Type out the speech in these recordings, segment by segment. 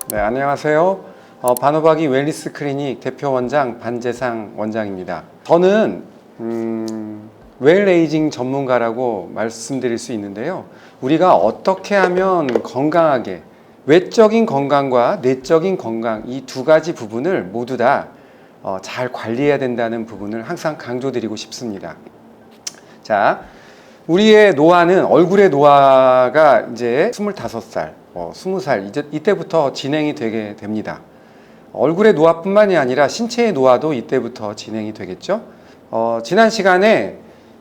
네, 안녕하세요. 반호박이 웰니스 클리닉 대표 원장 반재상 원장입니다. 저는 웰에이징 전문가라고 말씀드릴 수 있는데요. 우리가 어떻게 하면 건강하게 외적인 건강과 내적인 건강 이 두 가지 부분을 모두 다 잘 관리해야 된다는 부분을 항상 강조드리고 싶습니다. 자, 우리의 노화는 얼굴의 노화가 이제 25살, 20살 이때부터 진행이 되게 됩니다. 얼굴의 노화뿐만이 아니라 신체의 노화도 이때부터 진행이 되겠죠. 지난 시간에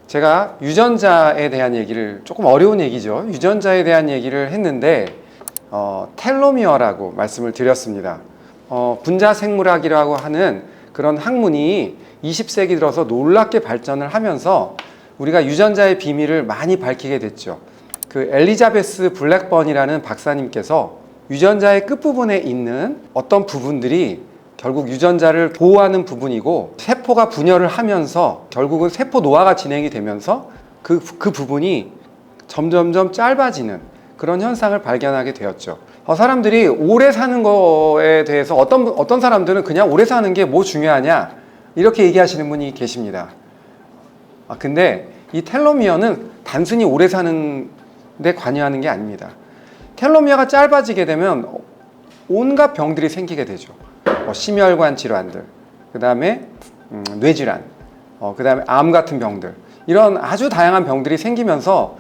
제가 유전자에 대한 얘기를 조금 어려운 얘기죠. 유전자에 대한 얘기를 했는데 텔로미어라고 말씀을 드렸습니다. 분자생물학이라고 하는 그런 학문이 20세기 들어서 놀랍게 발전을 하면서 우리가 유전자의 비밀을 많이 밝히게 됐죠. 그 엘리자베스 블랙번이라는 박사님께서 유전자의 끝부분에 있는 어떤 부분들이 결국 유전자를 보호하는 부분이고 세포가 분열을 하면서 결국은 세포 노화가 진행이 되면서 그 부분이 점점점 짧아지는 그런 현상을 발견하게 되었죠. 사람들이 오래 사는 거에 대해서 어떤 사람들은 그냥 오래 사는 게 뭐 중요하냐 이렇게 얘기하시는 분이 계십니다. 근데 이 텔로미어는 단순히 오래 사는 데 관여하는 게 아닙니다. 텔로미어가 짧아지게 되면 온갖 병들이 생기게 되죠. 심혈관 질환들, 그 다음에 뇌질환, 그 다음에 암 같은 병들, 이런 아주 다양한 병들이 생기면서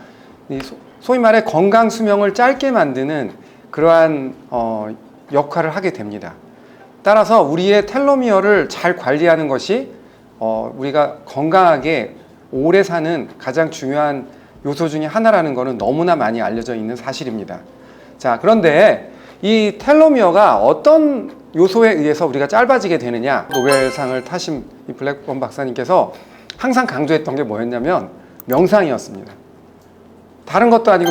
소위 말해 건강 수명을 짧게 만드는 그러한 역할을 하게 됩니다. 따라서 우리의 텔로미어를 잘 관리하는 것이 우리가 건강하게 오래 사는 가장 중요한 요소 중에 하나라는 것은 너무나 많이 알려져 있는 사실입니다. 자, 그런데 이 텔로미어가 어떤 요소에 의해서 우리가 짧아지게 되느냐, 노벨상을 타신 이 블랙번 박사님께서 항상 강조했던 게 뭐였냐면 명상이었습니다. 다른 것도 아니고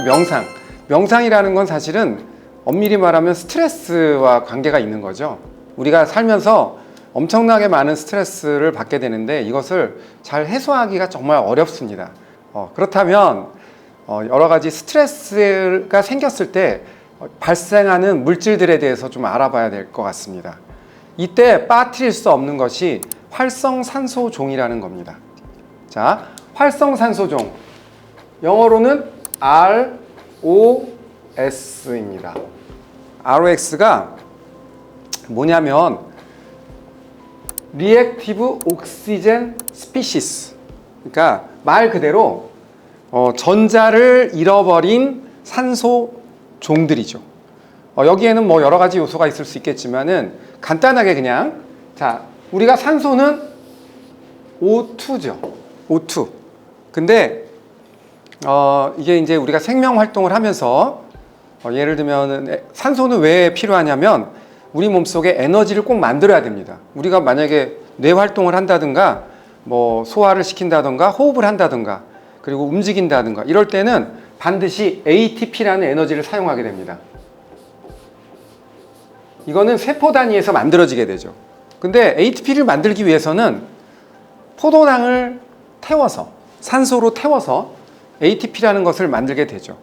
명상이라는 건 사실은 엄밀히 말하면 스트레스와 관계가 있는 거죠. 우리가 살면서 엄청나게 많은 스트레스를 받게 되는데 이것을 잘 해소하기가 정말 어렵습니다. 그렇다면 여러 가지 스트레스가 생겼을 때 발생하는 물질들에 대해서 좀 알아봐야 될 것 같습니다. 이때 빠뜨릴 수 없는 것이 활성산소종이라는 겁니다. 자, 활성산소종, 영어로는 ROS입니다. ROS가 뭐냐면 리액티브 옥시젠 스피시스, 그러니까 말 그대로 전자를 잃어버린 산소 종들이죠. 여기에는 뭐 여러 가지 요소가 있을 수 있겠지만은 간단하게 그냥, 자, 우리가 산소는 O2죠. O2. 근데 이게 이제 우리가 생명 활동을 하면서 예를 들면 산소는 왜 필요하냐면 우리 몸속에 에너지를 꼭 만들어야 됩니다. 우리가 만약에 뇌 활동을 한다든가 뭐 소화를 시킨다든가 호흡을 한다든가 그리고 움직인다든가 이럴 때는 반드시 ATP라는 에너지를 사용하게 됩니다. 이거는 세포 단위에서 만들어지게 되죠. 근데 ATP를 만들기 위해서는 포도당을 태워서 산소로 태워서 ATP라는 것을 만들게 되죠.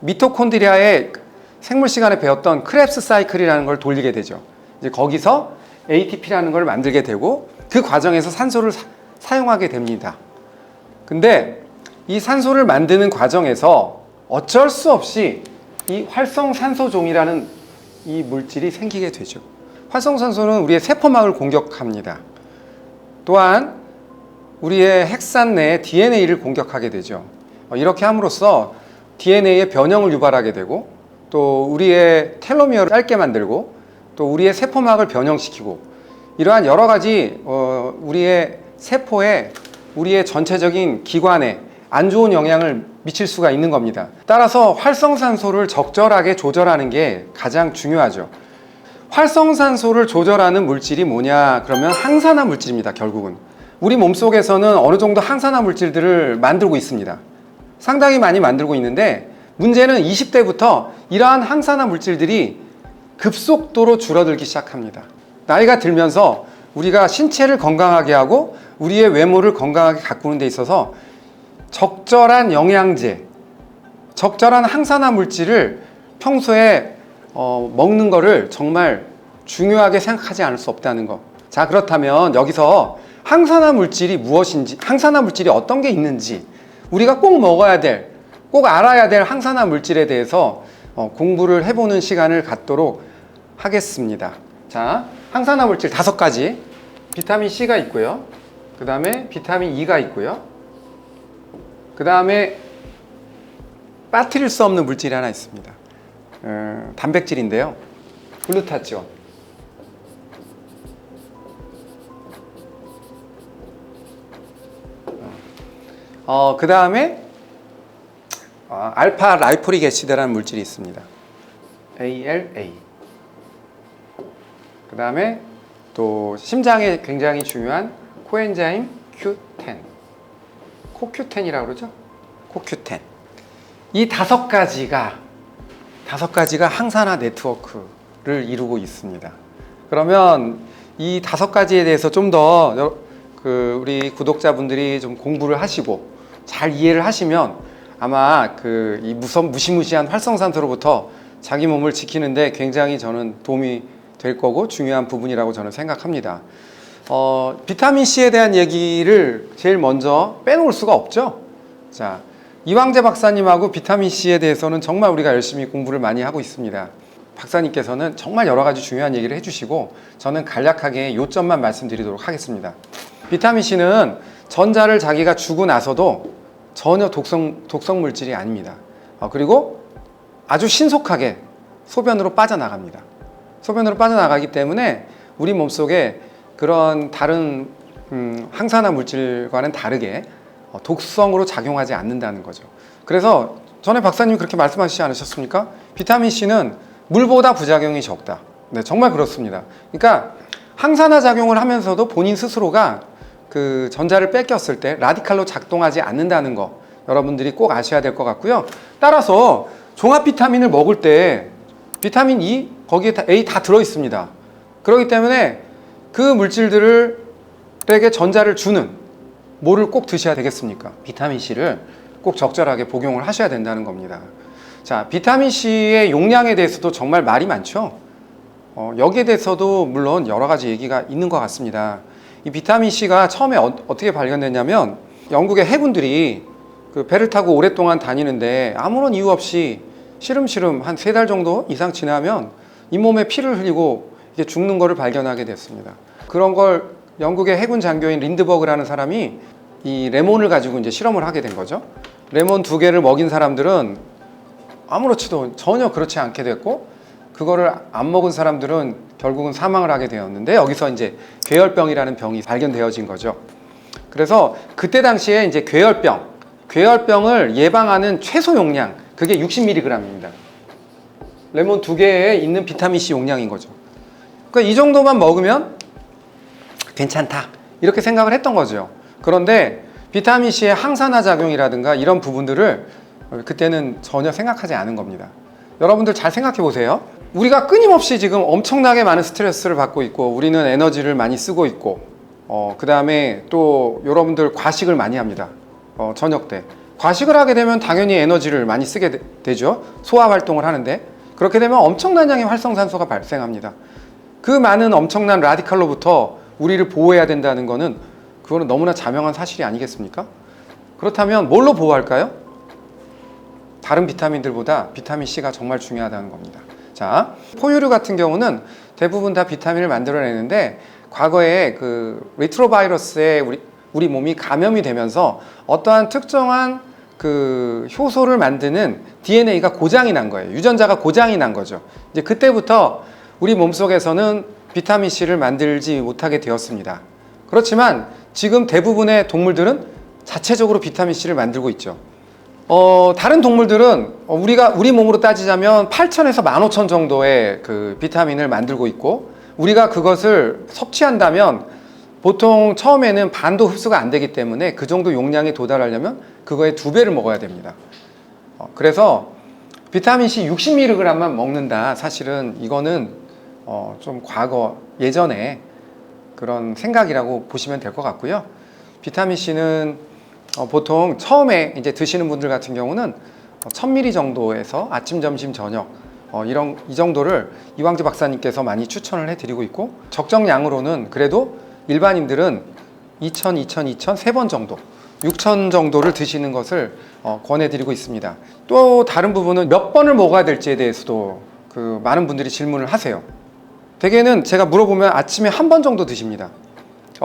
미토콘드리아의 생물 시간에 배웠던 크랩스 사이클이라는 걸 돌리게 되죠. 이제 거기서 ATP라는 걸 만들게 되고 그 과정에서 산소를 사용하게 됩니다. 근데 이 산소를 만드는 과정에서 어쩔 수 없이 이 활성산소종이라는 이 물질이 생기게 되죠. 활성산소는 우리의 세포막을 공격합니다. 또한 우리의 핵산 내 DNA를 공격하게 되죠. 이렇게 함으로써 DNA의 변형을 유발하게 되고 또 우리의 텔로미어를 짧게 만들고 또 우리의 세포막을 변형시키고 이러한 여러 가지 우리의 세포에 우리의 전체적인 기관에 안 좋은 영향을 미칠 수가 있는 겁니다. 따라서 활성산소를 적절하게 조절하는 게 가장 중요하죠. 활성산소를 조절하는 물질이 뭐냐 그러면 항산화 물질입니다. 결국은 우리 몸속에서는 어느 정도 항산화 물질들을 만들고 있습니다. 상당히 많이 만들고 있는데 문제는 20대부터 이러한 항산화 물질들이 급속도로 줄어들기 시작합니다. 나이가 들면서 우리가 신체를 건강하게 하고 우리의 외모를 건강하게 가꾸는 데 있어서 적절한 영양제, 적절한 항산화 물질을 평소에 먹는 거를 정말 중요하게 생각하지 않을 수 없다는 거. 자, 그렇다면 여기서 항산화 물질이 무엇인지, 항산화 물질이 어떤 게 있는지, 우리가 꼭 먹어야 될, 꼭 알아야 될 항산화 물질에 대해서 공부를 해보는 시간을 갖도록 하겠습니다. 자, 항산화 물질 5가지. 비타민 C가 있고요. 그 다음에 비타민 E가 있고요. 그 다음에 빠뜨릴 수 없는 물질이 하나 있습니다. 단백질인데요. 글루타치온. 그 다음에 알파 라이포릭 애시드라는 물질이 있습니다. ALA. 그 다음에 또 심장에 굉장히 중요한 코엔자임 Q10, 코큐텐이라고 그러죠? 코큐텐. 이 5가지가 항산화 네트워크를 이루고 있습니다. 그러면 이 5가지에 대해서 좀 더 우리 구독자분들이 좀 공부를 하시고 잘 이해를 하시면 아마 이 무시무시한 활성산소로부터 자기 몸을 지키는데 굉장히 저는 도움이 될 거고 중요한 부분이라고 저는 생각합니다. 비타민 C에 대한 얘기를 제일 먼저 빼놓을 수가 없죠. 자, 이황재 박사님하고 비타민 C에 대해서는 정말 우리가 열심히 공부를 많이 하고 있습니다. 박사님께서는 정말 여러 가지 중요한 얘기를 해주시고 저는 간략하게 요점만 말씀드리도록 하겠습니다. 비타민 C는 전자를 자기가 주고 나서도 전혀 독성 물질이 아닙니다. 그리고 아주 신속하게 소변으로 빠져나갑니다. 소변으로 빠져나가기 때문에 우리 몸속에 그런 다른 항산화 물질과는 다르게 독성으로 작용하지 않는다는 거죠. 그래서 전에 박사님이 그렇게 말씀하시지 않으셨습니까? 비타민 C는 물보다 부작용이 적다. 네, 정말 그렇습니다. 그러니까 항산화 작용을 하면서도 본인 스스로가 그 전자를 뺏겼을 때 라디칼로 작동하지 않는다는 거 여러분들이 꼭 아셔야 될 것 같고요. 따라서 종합 비타민을 먹을 때 비타민 E, 거기에 A 다 들어있습니다. 그렇기 때문에 그 물질들에게 전자를 주는 뭐를 꼭 드셔야 되겠습니까? 비타민 C를 꼭 적절하게 복용을 하셔야 된다는 겁니다. 자, 비타민 C의 용량에 대해서도 정말 말이 많죠. 여기에 대해서도 물론 여러 가지 얘기가 있는 것 같습니다. 이 비타민 C가 처음에 어떻게 발견됐냐면 영국의 해군들이 그 배를 타고 오랫동안 다니는데 아무런 이유 없이 시름시름 한 3달 정도 이상 지나면 잇몸에 피를 흘리고 이게 죽는 거를 발견하게 됐습니다. 그런 걸 영국의 해군 장교인 린드버그라는 사람이 이 레몬을 가지고 이제 실험을 하게 된 거죠. 레몬 2개를 먹인 사람들은 아무렇지도 전혀 그렇지 않게 됐고 그거를 안 먹은 사람들은 결국은 사망을 하게 되었는데 여기서 이제 괴혈병이라는 병이 발견되어진 거죠. 그래서 그때 당시에 이제 괴혈병을 예방하는 최소 용량 그게 60mg입니다. 레몬 2개에 있는 비타민 C 용량인 거죠. 그러니까 이 정도만 먹으면 괜찮다 이렇게 생각을 했던 거죠. 그런데 비타민 C의 항산화 작용이라든가 이런 부분들을 그때는 전혀 생각하지 않은 겁니다. 여러분들 잘 생각해 보세요. 우리가 끊임없이 지금 엄청나게 많은 스트레스를 받고 있고 우리는 에너지를 많이 쓰고 있고 그 다음에 또 여러분들 과식을 많이 합니다. 저녁 때 과식을 하게 되면 당연히 에너지를 많이 쓰게 되죠. 소화 활동을 하는데 그렇게 되면 엄청난 양의 활성산소가 발생합니다. 그 많은 엄청난 라디칼로부터 우리를 보호해야 된다는 거는 그거는 너무나 자명한 사실이 아니겠습니까? 그렇다면 뭘로 보호할까요? 다른 비타민들보다 비타민 C가 정말 중요하다는 겁니다. 자, 포유류 같은 경우는 대부분 다 비타민을 만들어내는데 과거에 그 리트로바이러스에 우리 몸이 감염이 되면서 어떠한 특정한 그 효소를 만드는 DNA가 고장이 난 거예요. 유전자가 고장이 난 거죠. 이제 그때부터 우리 몸속에서는 비타민 C를 만들지 못하게 되었습니다. 그렇지만 지금 대부분의 동물들은 자체적으로 비타민 C를 만들고 있죠. 다른 동물들은 우리 몸으로 따지자면 8,000에서 15,000 정도의 그 비타민을 만들고 있고 우리가 그것을 섭취한다면 보통 처음에는 반도 흡수가 안 되기 때문에 그 정도 용량에 도달하려면 그거의 2배를 먹어야 됩니다. 그래서 비타민 C 60mg만 먹는다. 사실은 이거는 좀 과거 예전에 그런 생각이라고 보시면 될 것 같고요. 비타민 C는 보통 처음에 이제 드시는 분들 같은 경우는 1000mg 정도에서 아침, 점심, 저녁 이 정도를 이광재 박사님께서 많이 추천을 해드리고 있고, 적정량으로는 그래도 일반인들은 2000, 2000, 2000 3번 정도, 6000 정도를 드시는 것을 권해드리고 있습니다. 또 다른 부분은 몇 번을 먹어야 될지에 대해서도 많은 분들이 질문을 하세요. 대개는 제가 물어보면 아침에 한 번 정도 드십니다.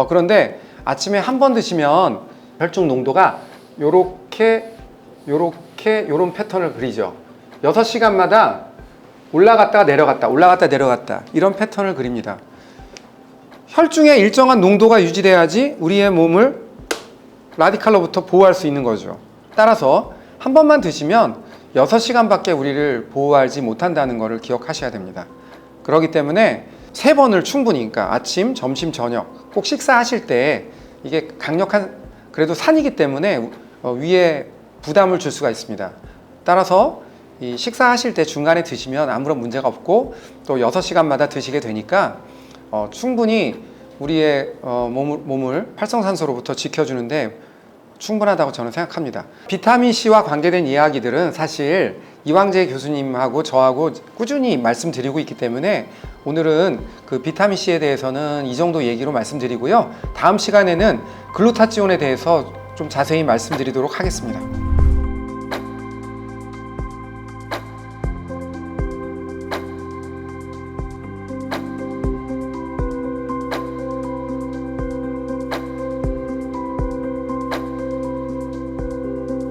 그런데 아침에 한 번 드시면 혈중 농도가 요런 패턴을 그리죠. 6시간마다 올라갔다 내려갔다 올라갔다 내려갔다 이런 패턴을 그립니다. 혈중에 일정한 농도가 유지돼야지 우리의 몸을 라디칼로부터 보호할 수 있는 거죠. 따라서 한 번만 드시면 6시간밖에 우리를 보호하지 못한다는 것을 기억하셔야 됩니다. 그렇기 때문에 3번을 충분히, 그러니까 아침, 점심, 저녁 꼭 식사하실 때, 이게 강력한 그래도 산이기 때문에 위에 부담을 줄 수가 있습니다. 따라서 이 식사하실 때 중간에 드시면 아무런 문제가 없고, 또 6시간마다 드시게 되니까 충분히 우리의 몸을 활성산소로부터 지켜주는데 충분하다고 저는 생각합니다. 비타민C와 관계된 이야기들은 사실 이광재 교수님하고 저하고 꾸준히 말씀드리고 있기 때문에 오늘은 그 비타민C에 대해서는 이 정도 얘기로 말씀드리고요. 다음 시간에는 글루타치온에 대해서 좀 자세히 말씀드리도록 하겠습니다.